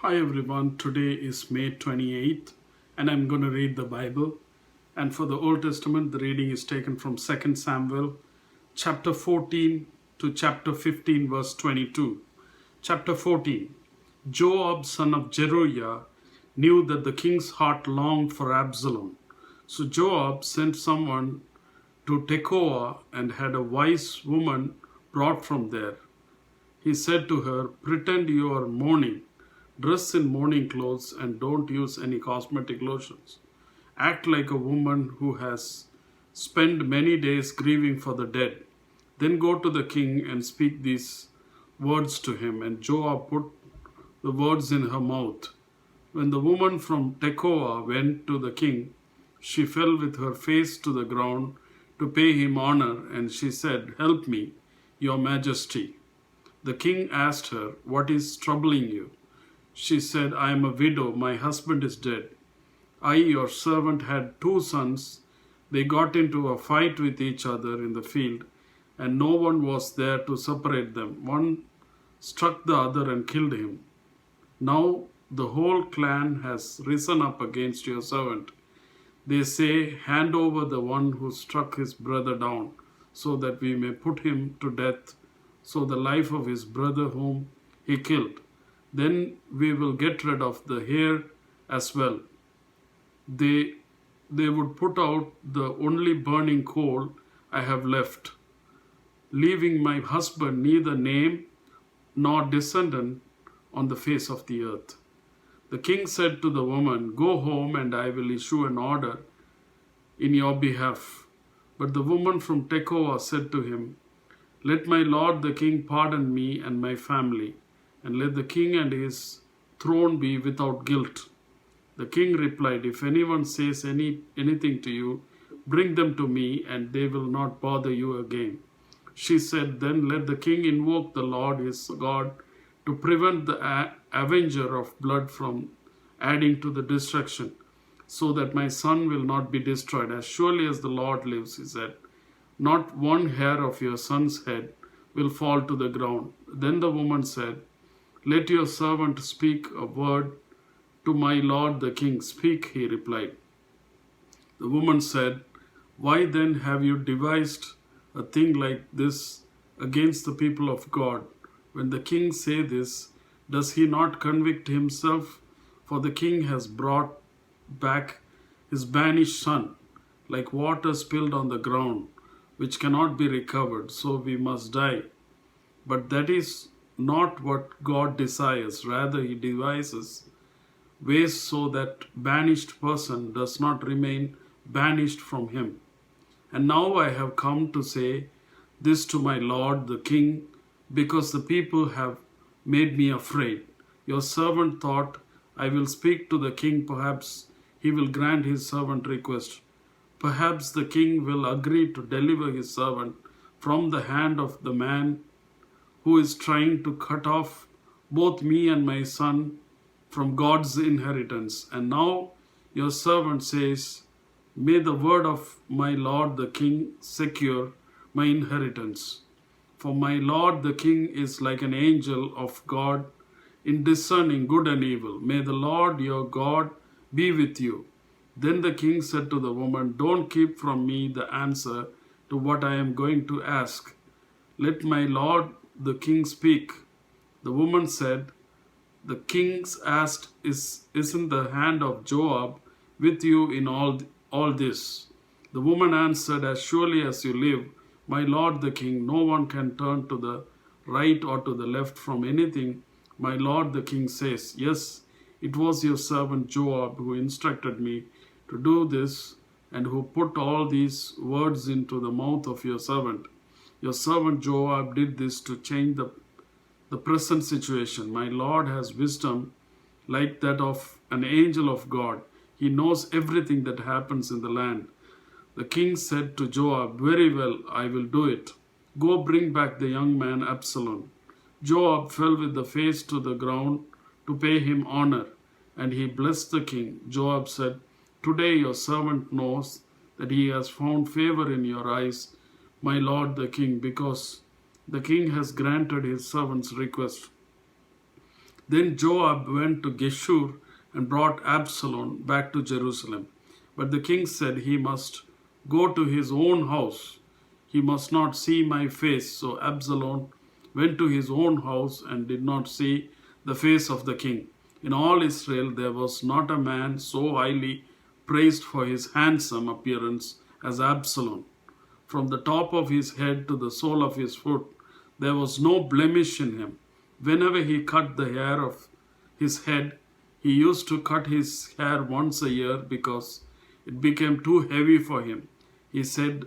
Hi everyone, today is May 28th and I'm going to read the Bible. And for the Old Testament, the reading is taken from 2 Samuel chapter 14 to chapter 15, verse 22. Chapter 14. Joab, son of Zeruiah, knew that the king's heart longed for Absalom. So Joab sent someone to Tekoa and had a wise woman brought from there. He said to her, "Pretend you are mourning, dress in mourning clothes, and don't use any cosmetic lotions. Act like a woman who has spent many days grieving for the dead. Then go to the king and speak these words to him." And Joab put the words in her mouth. When the woman from Tekoa went to the king, she fell with her face to the ground to pay him honor, and she said, "Help me, your majesty." The king asked her, "What is troubling you?" She said, "I am a widow. My husband is dead. I, your servant, had two sons. They got into a fight with each other in the field, and no one was there to separate them. One struck the other and killed him. Now the whole clan has risen up against your servant. They say, 'Hand over the one who struck his brother down, so that we may put him to death, so the life of his brother whom he killed. Then we will get rid of the heir as well.' They would put out the only burning coal I have left, leaving my husband neither name nor descendant on the face of the earth." The king said to the woman, "Go home and I will issue an order in your behalf." But the woman from Tekoa said to him, "Let my lord the king pardon me and my family, and let the king and his throne be without guilt." The king replied, "If anyone says anything to you, bring them to me, and they will not bother you again." She said, "Then let the king invoke the Lord his God to prevent the avenger of blood from adding to the destruction, so that my son will not be destroyed. As surely as the Lord lives," he said, "not one hair of your son's head will fall to the ground." Then the woman said, "Let your servant speak a word to my lord the king." "Speak," he replied. The woman said, "Why then have you devised a thing like this against the people of God? When the king say this, does he not convict himself? For the king has brought back his banished son, like water spilled on the ground, which cannot be recovered, so we must die. But that is not what God desires. Rather, he devises ways so that banished person does not remain banished from him. And now I have come to say this to my lord the king, because the people have made me afraid. Your servant thought, I will speak to the king, perhaps he will grant his servant request. Perhaps the king will agree to deliver his servant from the hand of the man who is trying to cut off both me and my son from God's inheritance. And now your servant says, may the word of my lord the king secure my inheritance. For my lord the king is like an angel of God in discerning good and evil. May the Lord your God be with you." Then the king said to the woman, "Don't keep from me the answer to what I am going to ask. Let my lord the king speak." The woman said, "The king's asked, isn't the hand of Joab with you in all this?" The woman answered, "As surely as you live, my lord the king, no one can turn to the right or to the left from anything my lord the king says. Yes, it was your servant Joab who instructed me to do this, and who put all these words into the mouth of your servant. Your servant Joab did this to change the present situation. My Lord has wisdom like that of an angel of God. He knows everything that happens in the land." The king said to Joab, "Very well, I will do it. Go bring back the young man Absalom." Joab fell with the face to the ground to pay him honor, and he blessed the king. Joab said, "Today your servant knows that he has found favor in your eyes, my lord the king, because the king has granted his servant's request." Then Joab went to Geshur and brought Absalom back to Jerusalem. But the king said, he must go to his own house. He must not see my face. So Absalom went to his own house and did not see the face of the king. In all Israel there was not a man so highly praised for his handsome appearance as Absalom. From the top of his head to the sole of his foot, there was no blemish in him. Whenever he cut the hair of his head, he used to cut his hair once a year because it became too heavy for him. He said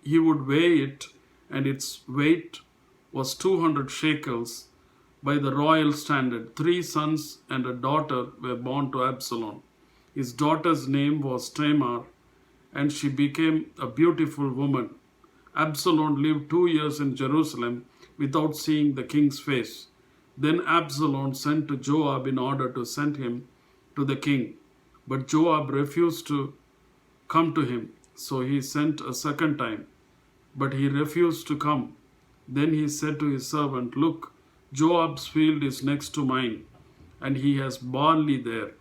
he would weigh it, and its weight was 200 shekels by the royal standard. 3 sons and a daughter were born to Absalom. His daughter's name was Tamar, and she became a beautiful woman. Absalom lived 2 years in Jerusalem without seeing the king's face. Then Absalom sent to Joab in order to send him to the king. But Joab refused to come to him. So he sent a second time, but he refused to come. Then he said to his servant, look, Joab's field is next to mine, and he has barley there.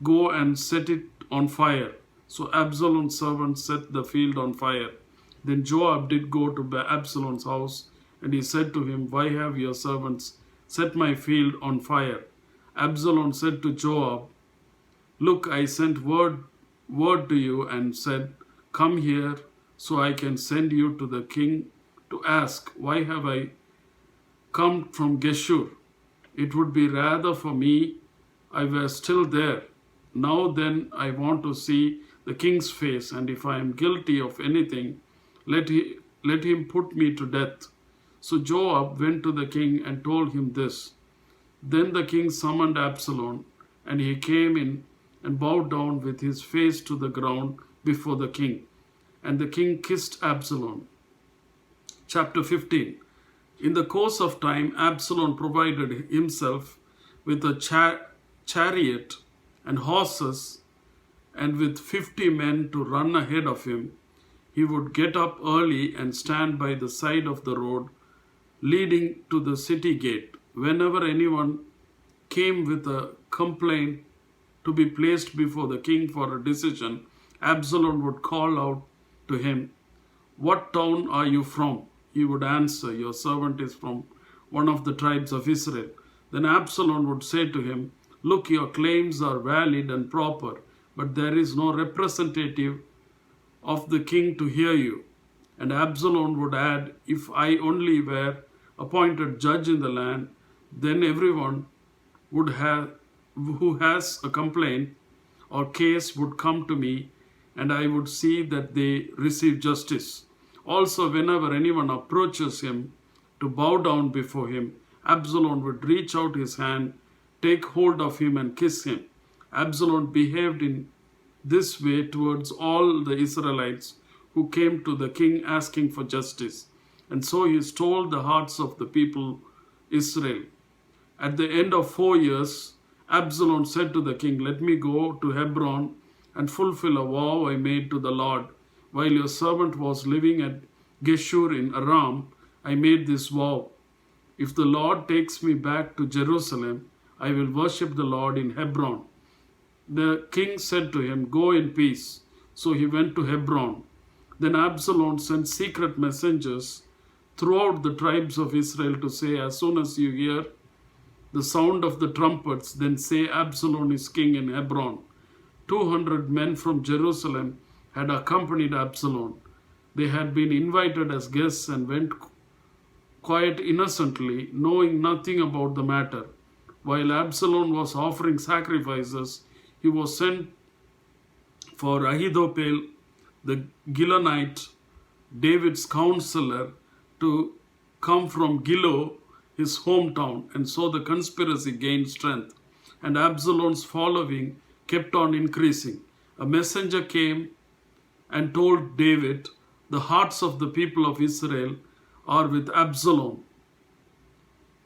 Go and set it on fire. So Absalom's servant set the field on fire. Then Joab did go to Absalom's house, and he said to him, why have your servants set my field on fire? Absalom said to Joab, look, I sent word to you and said, come here so I can send you to the king to ask, why have I come from Geshur? It would be rather for me I were still there. Now then I want to see the king's face, and if I am guilty of anything, let him put me to death. So Joab went to the king and told him this. Then the king summoned Absalom, and he came in and bowed down with his face to the ground before the king. And the king kissed Absalom. Chapter 15. In the course of time, Absalom provided himself with a chariot and horses, and with 50 men to run ahead of him. He would get up early and stand by the side of the road leading to the city gate. Whenever anyone came with a complaint to be placed before the king for a decision, Absalom would call out to him, what town are you from? He would answer, your servant is from one of the tribes of Israel. Then Absalom would say to him, look, your claims are valid and proper, but there is no representative of the king to hear you. And Absalom would add, if I only were appointed judge in the land, then everyone who has a complaint or case would come to me, and I would see that they receive justice. Also, whenever anyone approaches him to bow down before him, Absalom would reach out his hand, take hold of him, and kiss him. Absalom behaved in this way towards all the Israelites who came to the king asking for justice. And so he stole the hearts of the people Israel. At the end of 4 years, Absalom said to the king, let me go to Hebron and fulfill a vow I made to the Lord. While your servant was living at Geshur in Aram, I made this vow. If the Lord takes me back to Jerusalem, I will worship the Lord in Hebron. The king said to him, go in peace. So he went to Hebron. Then Absalom sent secret messengers throughout the tribes of Israel to say, as soon as you hear the sound of the trumpets, then say Absalom is king in Hebron. 200 men from Jerusalem had accompanied Absalom. They had been invited as guests and went quite innocently, knowing nothing about the matter. While Absalom was offering sacrifices, he was sent for Ahithophel, the Gilonite, David's counselor, to come from Gilo, his hometown, and so the conspiracy gained strength, and Absalom's following kept on increasing. A messenger came and told David, the hearts of the people of Israel are with Absalom.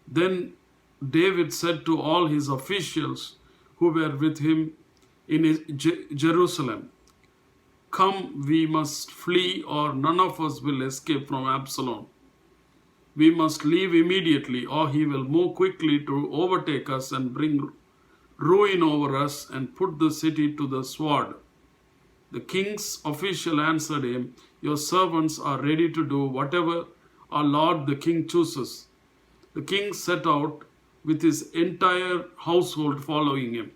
Then David said to all his officials who were with him in Jerusalem, come, we must flee, or none of us will escape from Absalom. We must leave immediately, or he will move quickly to overtake us and bring ruin over us and put the city to the sword." The king's official answered him, "Your servants are ready to do whatever our lord the king chooses." The king set out with his entire household following him,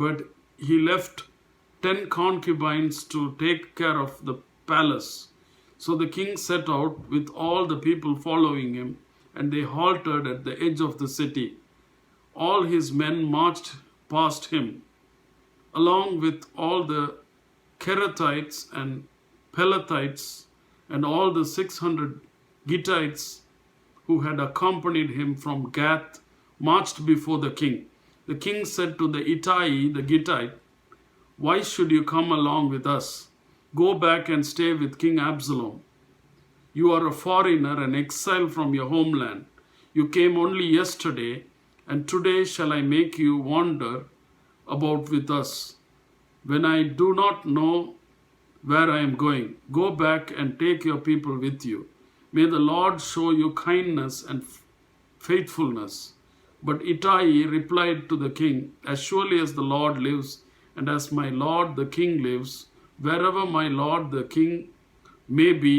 but he left 10 concubines to take care of the palace. So the king set out with all the people following him, and they halted at the edge of the city. All his men marched past him, along with all the Kerethites and Pelethites and all the 600 Gittites who had accompanied him from Gath, marched before the king. The king said to the Ittai the Gittite, "Why should you come along with us? Go back and stay with King Absalom. You are a foreigner and exile from your homeland. You came only yesterday, and today shall I make you wander about with us, when I do not know where I am going. Go back and take your people with you. May the Lord show you kindness and faithfulness." But Ittai replied to the king, "As surely as the Lord lives, and as my lord the king lives, wherever my lord the king may be,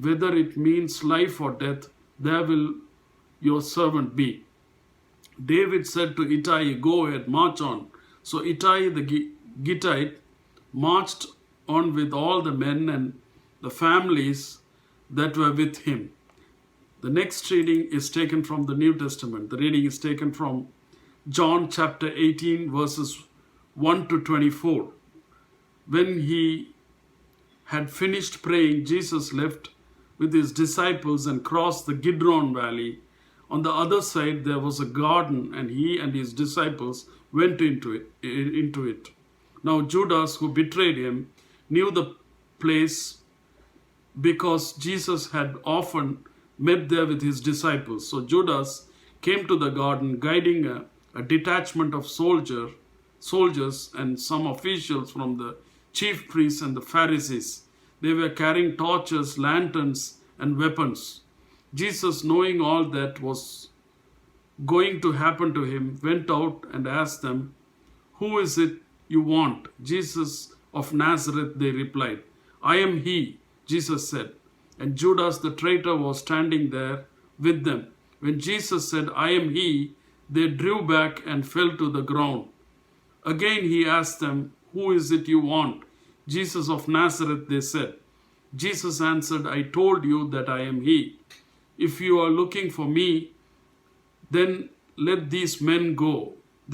whether it means life or death, there will your servant be." David said to Ittai, "Go ahead, march on." So Ittai the Gittite marched on with all the men and the families that were with him. The next reading is taken from the New Testament. The reading is taken from John chapter 18, verses 1 to 24. When he had finished praying, Jesus left with his disciples and crossed the Kidron Valley. On the other side there was a garden, and he and his disciples went into it. Now Judas, who betrayed him, knew the place because Jesus had often met there with his disciples. So Judas came to the garden, guiding a detachment of soldiers and some officials from the chief priests and the Pharisees. They were carrying torches, lanterns, and weapons. Jesus, knowing all that was going to happen to him, went out and asked them, "Who is it you want?" "Jesus of Nazareth," they replied. "I am he," Jesus said. And Judas the traitor was standing there with them. When Jesus said, "I am he," they drew back and fell to the ground. Again he asked them, "Who is it you want?" "Jesus of Nazareth," they said. Jesus answered, "I told you that I am he. If you are looking for me, then let these men go."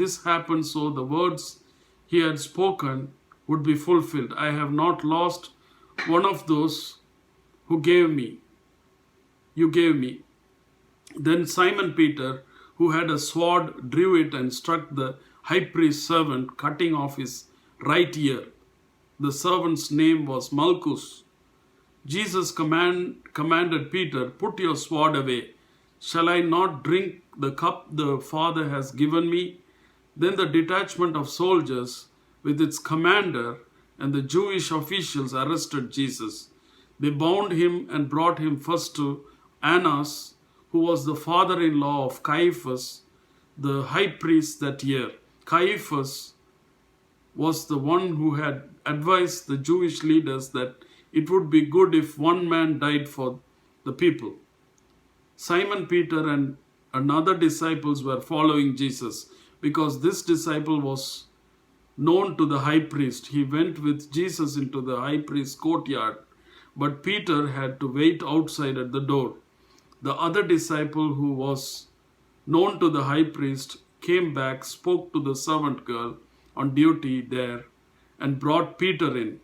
This happened so the words he had spoken would be fulfilled. "I have not lost one of those who you gave me." Then Simon Peter, who had a sword, drew it and struck the high priest's servant, cutting off his right ear. The servant's name was Malchus. Jesus commanded Peter, "Put your sword away. Shall I not drink the cup the Father has given me?" Then the detachment of soldiers with its commander and the Jewish officials arrested Jesus. They bound him and brought him first to Annas, who was the father-in-law of Caiaphas, the high priest that year. Caiaphas was the one who had advised the Jewish leaders that it would be good if one man died for the people. Simon Peter and another disciples were following Jesus. Because this disciple was known to the high priest, he went with Jesus into the high priest's courtyard, but Peter had to wait outside at the door. The other disciple, who was known to the high priest, came back, spoke to the servant girl on duty there, and brought Peter in.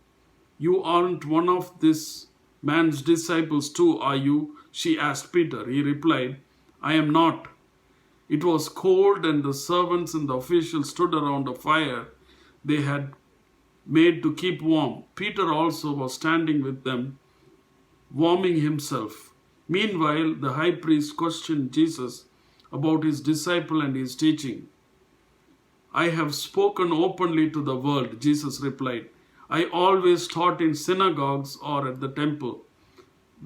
"You aren't one of this man's disciples too, are you?" she asked Peter. He replied, "I am not." It was cold, and the servants and the officials stood around a fire they had made to keep warm. Peter also was standing with them, warming himself. Meanwhile, the high priest questioned Jesus about his disciple and his teaching. "I have spoken openly to the world," Jesus replied. "I always taught in synagogues or at the temple,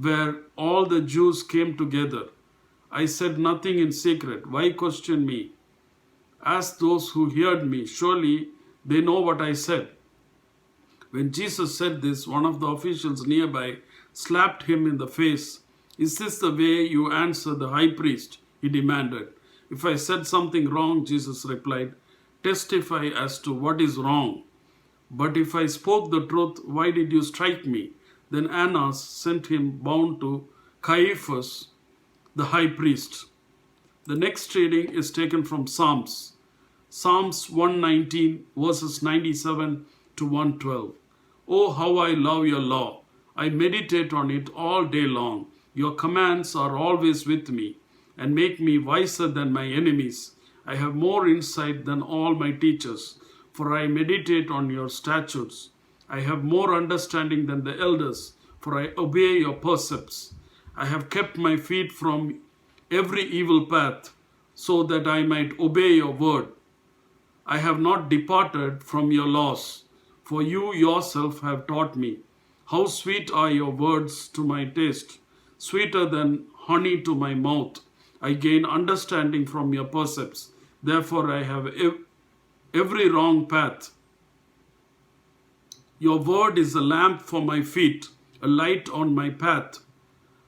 where all the Jews came together. I said nothing in secret. Why question me? Ask those who heard me. Surely they know what I said. When Jesus said this, one of the officials nearby slapped him in the face. Is this the way you answer the high priest? He demanded. If I said something wrong, Jesus replied, testify as to what is wrong. But if I spoke the truth, why did you strike me? Then Annas sent him bound to Caiaphas, the high priest. The next reading is taken from Psalms. Psalms 119, verses 97 to 112. Oh, how I love your law. I meditate on it all day long. Your commands are always with me and make me wiser than my enemies. I have more insight than all my teachers, for I meditate on your statutes. I have more understanding than the elders, for I obey your precepts. I have kept my feet from every evil path, so that I might obey your word. I have not departed from your laws, for you yourself have taught me. How sweet are your words to my taste, sweeter than honey to my mouth. I gain understanding from your precepts. Therefore I have every wrong path. Your word is a lamp for my feet, a light on my path.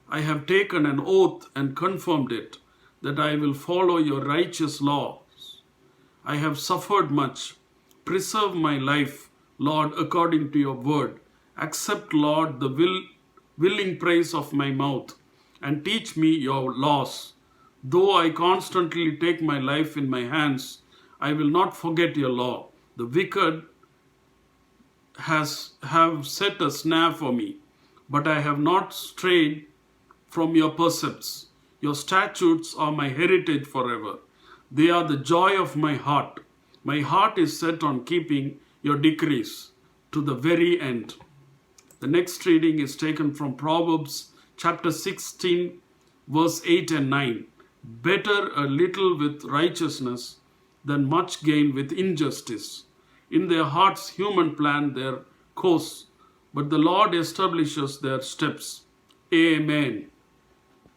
I have taken an oath and confirmed it, that I will follow your righteous laws. I have suffered much. Preserve my life, Lord, according to your word. Accept, Lord, the willing praise of my mouth, and teach me your laws. Though I constantly take my life in my hands, I will not forget your law. The wicked have set a snare for me, but I have not strayed from your precepts. Your statutes are my heritage forever. They are the joy of my heart. My heart is set on keeping your decrees to the very end. The next reading is taken from Proverbs chapter 16, verse 8 and 9. Better a little with righteousness than much gain with injustice. In their hearts human plan their course, but the Lord establishes their steps. Amen.